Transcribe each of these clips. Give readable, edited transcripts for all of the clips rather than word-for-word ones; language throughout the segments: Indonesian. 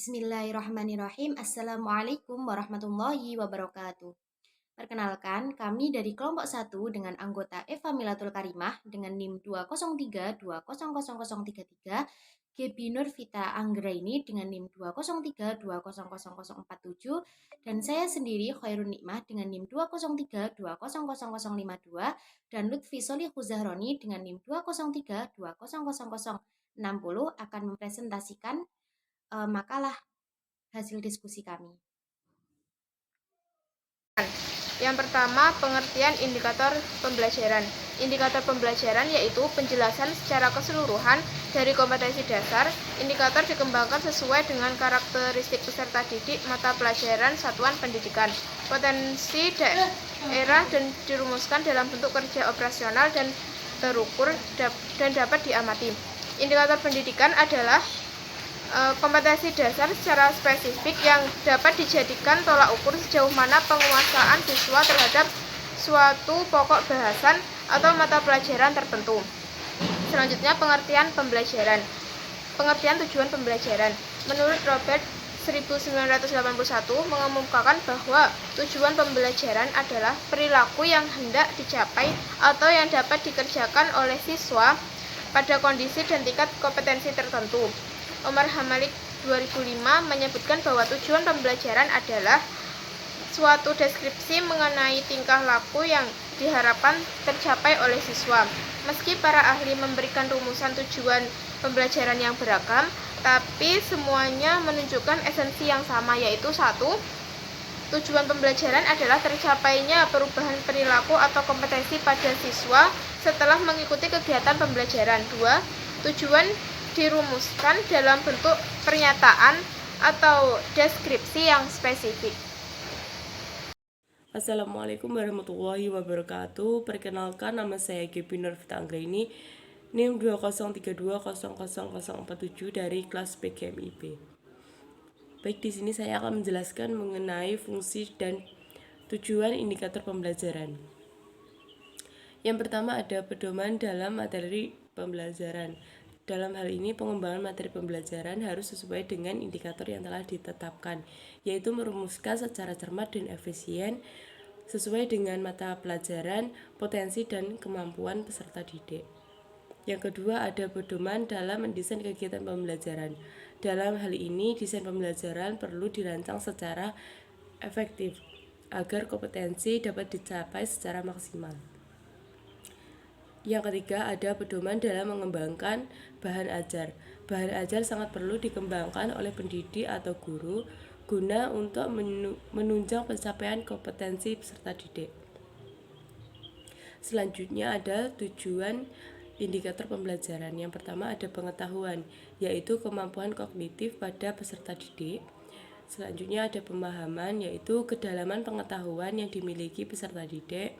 Bismillahirrahmanirrahim. Assalamualaikum warahmatullahi wabarakatuh. Perkenalkan, kami dari kelompok 1 dengan anggota Eva Milatul Karimah dengan NIM 203200033, Gebi Nurvita Anggraini dengan NIM 203200047, dan saya sendiri Khairun Nikmah dengan NIM 203200052, dan Lutfi Solihul Zahroni dengan NIM 203200060 akan mempresentasikan makalah hasil diskusi kami. Yang pertama, pengertian indikator pembelajaran. Indikator pembelajaran yaitu penjelasan secara keseluruhan dari kompetensi dasar. Indikator dikembangkan sesuai dengan karakteristik peserta didik mata pelajaran satuan pendidikan, potensi daerah, dan dirumuskan dalam bentuk kerja operasional dan terukur dan dapat diamati. Indikator pendidikan adalah kompetensi dasar secara spesifik yang dapat dijadikan tolak ukur sejauh mana penguasaan siswa terhadap suatu pokok bahasan atau mata pelajaran tertentu. Selanjutnya, pengertian pembelajaran. Pengertian tujuan pembelajaran. Menurut Robert 1981 mengemukakan bahwa tujuan pembelajaran adalah perilaku yang hendak dicapai atau yang dapat dikerjakan oleh siswa pada kondisi dan tingkat kompetensi tertentu. Omar Hamalik 2005 menyebutkan bahwa tujuan pembelajaran adalah suatu deskripsi mengenai tingkah laku yang diharapkan tercapai oleh siswa. Meski para ahli memberikan rumusan tujuan pembelajaran yang beragam, tapi semuanya menunjukkan esensi yang sama, yaitu 1. Tujuan pembelajaran adalah tercapainya perubahan perilaku atau kompetensi pada siswa setelah mengikuti kegiatan pembelajaran. 2. Tujuan dirumuskan dalam bentuk pernyataan atau deskripsi yang spesifik. Assalamualaikum warahmatullahi wabarakatuh. Perkenalkan, nama saya Gebi Nurvita Anggraini, NIM 203200047 dari kelas PGMIB. Baik, di sini saya akan menjelaskan mengenai fungsi dan tujuan indikator pembelajaran. Yang pertama ada pedoman dalam materi pembelajaran. Dalam hal ini, pengembangan materi pembelajaran harus sesuai dengan indikator yang telah ditetapkan, yaitu merumuskan secara cermat dan efisien sesuai dengan mata pelajaran, potensi, dan kemampuan peserta didik. Yang kedua, ada pedoman dalam mendesain kegiatan pembelajaran. Dalam hal ini, desain pembelajaran perlu dirancang secara efektif agar kompetensi dapat dicapai secara maksimal. Yang ketiga, ada pedoman dalam mengembangkan bahan ajar. Bahan ajar sangat perlu dikembangkan oleh pendidik atau guru guna untuk menunjang pencapaian kompetensi peserta didik. Selanjutnya ada tujuan indikator pembelajaran. Yang pertama ada pengetahuan, yaitu kemampuan kognitif pada peserta didik. Selanjutnya ada pemahaman, yaitu kedalaman pengetahuan yang dimiliki peserta didik.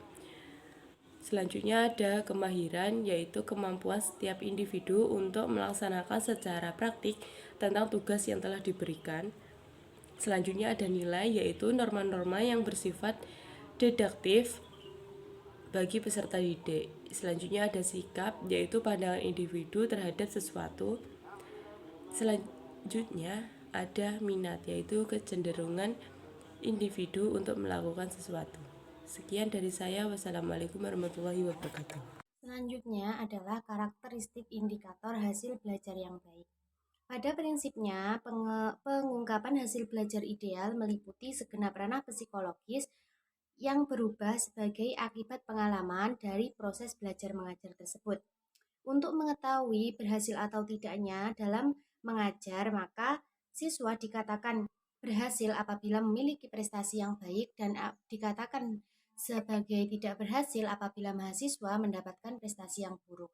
Selanjutnya ada kemahiran, yaitu kemampuan setiap individu untuk melaksanakan secara praktik tentang tugas yang telah diberikan. Selanjutnya ada nilai, yaitu norma-norma yang bersifat deduktif bagi peserta didik. Selanjutnya ada sikap, yaitu pandangan individu terhadap sesuatu. Selanjutnya ada minat, yaitu kecenderungan individu untuk melakukan sesuatu. Sekian dari saya. Wassalamualaikum warahmatullahi wabarakatuh. Selanjutnya adalah karakteristik indikator hasil belajar yang baik. Pada prinsipnya, pengungkapan hasil belajar ideal meliputi segenap ranah psikologis yang berubah sebagai akibat pengalaman dari proses belajar mengajar tersebut. Untuk mengetahui berhasil atau tidaknya dalam mengajar, maka siswa dikatakan berhasil apabila memiliki prestasi yang baik dan dikatakan sebagai tidak berhasil apabila mahasiswa mendapatkan prestasi yang buruk.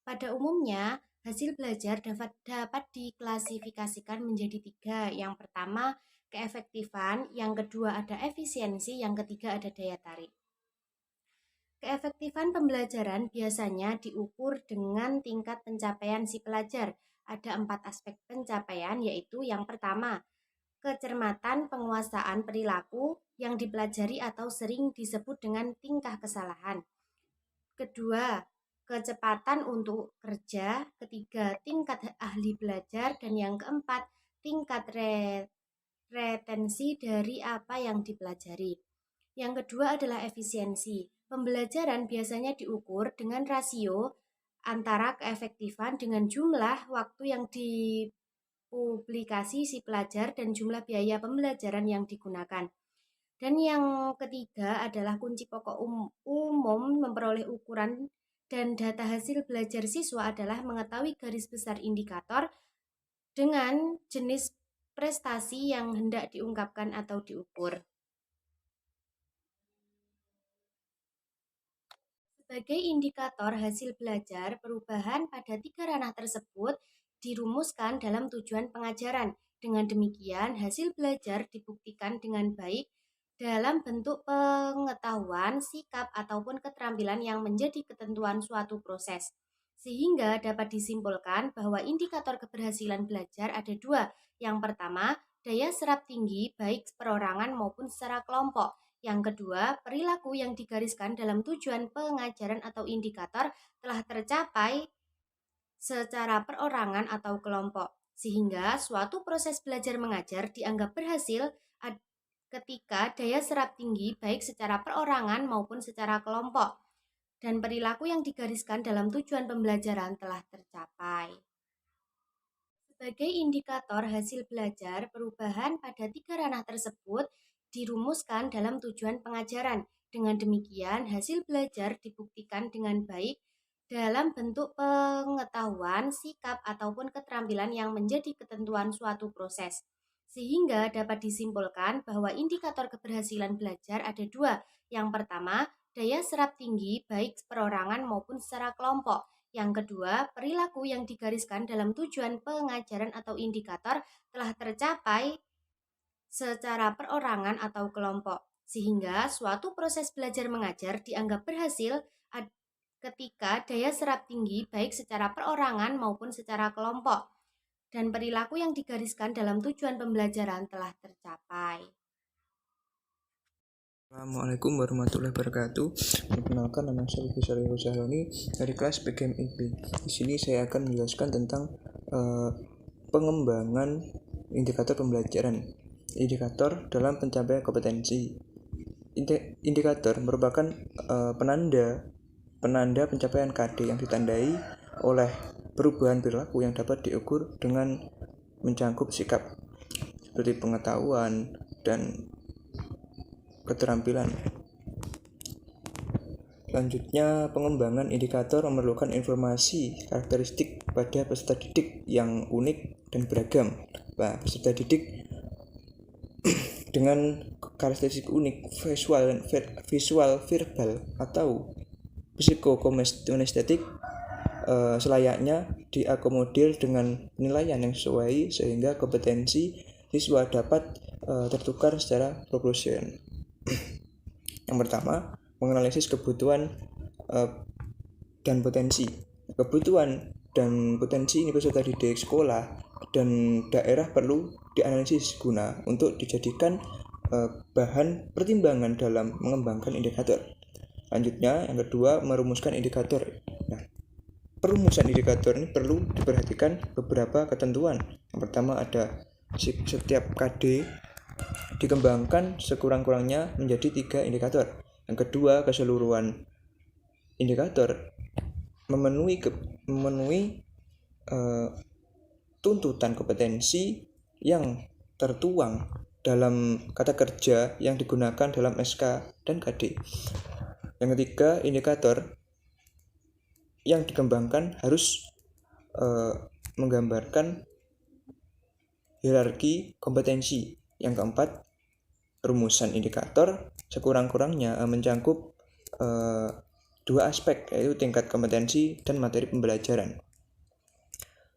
Pada umumnya, hasil belajar dapat diklasifikasikan menjadi 3. Yang pertama, keefektifan, yang kedua ada efisiensi, yang ketiga ada daya tarik. Keefektifan pembelajaran biasanya diukur dengan tingkat pencapaian si pelajar. Ada 4 aspek pencapaian, yaitu yang pertama, kecermatan penguasaan perilaku yang dipelajari atau sering disebut dengan tingkah kesalahan. Kedua, kecepatan untuk kerja. Ketiga, tingkat ahli belajar. Dan yang keempat, tingkat retensi dari apa yang dipelajari. Yang kedua adalah efisiensi. Pembelajaran biasanya diukur dengan rasio antara keefektifan dengan jumlah waktu yang dipublikasi si pelajar dan jumlah biaya pembelajaran yang digunakan. Dan yang ketiga adalah kunci pokok umum memperoleh ukuran dan data hasil belajar siswa adalah mengetahui garis besar indikator dengan jenis prestasi yang hendak diungkapkan atau diukur. Sebagai indikator hasil belajar, perubahan pada 3 ranah tersebut dirumuskan dalam tujuan pengajaran. Dengan demikian, hasil belajar dibuktikan dengan baik dalam bentuk pengetahuan, sikap, ataupun keterampilan yang menjadi ketentuan suatu proses. Sehingga dapat disimpulkan bahwa indikator keberhasilan belajar ada dua. Yang pertama, daya serap tinggi baik perorangan maupun secara kelompok. Yang kedua, perilaku yang digariskan dalam tujuan pengajaran atau indikator telah tercapai secara perorangan atau kelompok, sehingga suatu proses belajar mengajar dianggap berhasil ketika daya serap tinggi baik secara perorangan maupun secara kelompok, dan perilaku yang digariskan dalam tujuan pembelajaran telah tercapai. Sebagai indikator hasil belajar, perubahan pada 3 ranah tersebut dirumuskan dalam tujuan pengajaran. Dengan demikian, hasil belajar dibuktikan dengan baik dalam bentuk pengetahuan, sikap, ataupun keterampilan yang menjadi ketentuan suatu proses. Sehingga dapat disimpulkan bahwa indikator keberhasilan belajar ada dua. Yang pertama, daya serap tinggi baik perorangan maupun secara kelompok. Yang kedua, perilaku yang digariskan dalam tujuan pengajaran atau indikator telah tercapai secara perorangan atau kelompok, sehingga suatu proses belajar mengajar dianggap berhasil ketika daya serap tinggi baik secara perorangan maupun secara kelompok, dan perilaku yang digariskan dalam tujuan pembelajaran telah tercapai. Assalamualaikum warahmatullahi wabarakatuh. Perkenalkan, nama saya Wisari Rosahroni dari kelas PKMIP. Di sini saya akan menjelaskan tentang pengembangan indikator pembelajaran. Indikator dalam pencapaian kompetensi. Indikator merupakan penanda pencapaian KD yang ditandai oleh perubahan perilaku yang dapat diukur dengan mencangkup sikap seperti pengetahuan dan keterampilan. Selanjutnya, pengembangan indikator memerlukan informasi karakteristik pada peserta didik yang unik dan beragam. Nah, peserta didik dengan karakteristik unik visual, verbal, atau psikokinestetik selayaknya diakomodir dengan penilaian yang sesuai sehingga kompetensi siswa dapat tertukar secara proporsional. Yang pertama, menganalisis kebutuhan dan potensi. Kebutuhan dan potensi ini peserta didik sekolah dan daerah perlu dianalisis guna untuk dijadikan bahan pertimbangan dalam mengembangkan indikator. Selanjutnya, yang kedua, merumuskan indikator. Nah, perumusan indikator ini perlu diperhatikan beberapa ketentuan. Yang pertama ada setiap KD dikembangkan sekurang-kurangnya menjadi 3 indikator. Yang kedua, keseluruhan indikator memenuhi tuntutan kompetensi yang tertuang dalam kata kerja yang digunakan dalam SK dan KD. Yang ketiga, indikator yang dikembangkan harus menggambarkan hierarki kompetensi. Yang keempat, rumusan indikator sekurang-kurangnya mencangkup 2 aspek, yaitu tingkat kompetensi dan materi pembelajaran.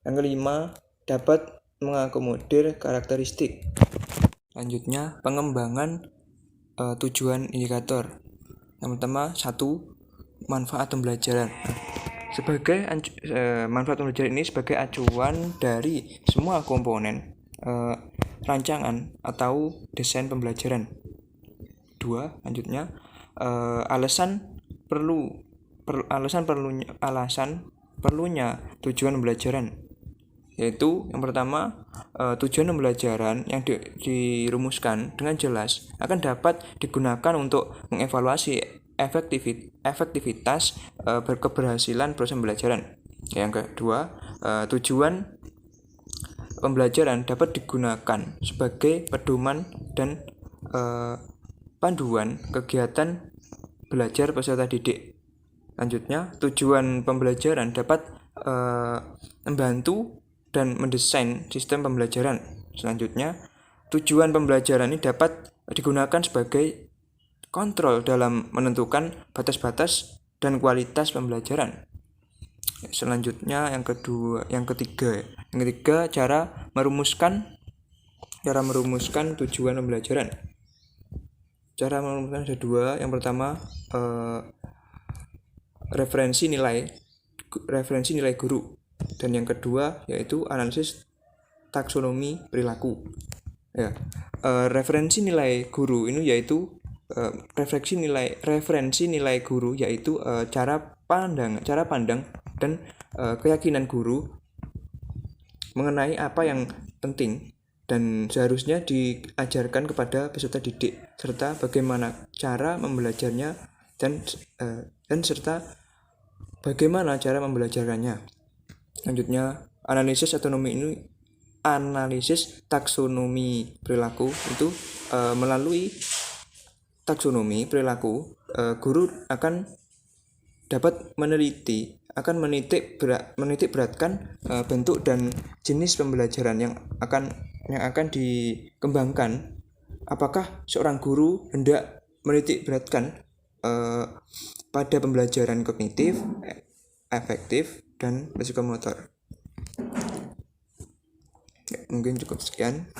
Yang kelima, dapat mengakomodir karakteristik. Selanjutnya, pengembangan tujuan indikator. Yang pertama, 1. Manfaat pembelajaran. Sebagai manfaat pembelajaran ini sebagai acuan dari semua komponen rancangan atau desain pembelajaran. 2. Lanjutnya, alasan perlunya tujuan pembelajaran. yaitu yang pertama, tujuan pembelajaran yang dirumuskan dengan jelas akan dapat digunakan untuk mengevaluasi efektivitas keberhasilan proses pembelajaran. Yang kedua, tujuan pembelajaran dapat digunakan sebagai pedoman dan panduan kegiatan belajar peserta didik. Selanjutnya, tujuan pembelajaran dapat membantu dan mendesain sistem pembelajaran. Selanjutnya, tujuan pembelajaran ini dapat digunakan sebagai kontrol dalam menentukan batas-batas dan kualitas pembelajaran. Selanjutnya yang ketiga cara merumuskan tujuan pembelajaran. Cara merumuskan ada dua. Yang pertama, referensi nilai guru, dan yang kedua yaitu analisis taksonomi perilaku. Referensi nilai guru ini yaitu referensi nilai guru yaitu cara pandang dan keyakinan guru mengenai apa yang penting dan seharusnya diajarkan kepada peserta didik, serta bagaimana cara membelajarnya dan serta bagaimana cara membelajarkannya. Selanjutnya, analisis taksonomi perilaku itu melalui taksonomi perilaku, guru akan dapat menitik beratkan bentuk dan jenis pembelajaran yang akan dikembangkan. Apakah seorang guru hendak menitik beratkan pada pembelajaran kognitif, afektif, dan psikomotor. Mungkin cukup sekian.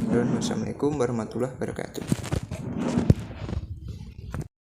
Wassalamualaikum warahmatullahi wabarakatuh.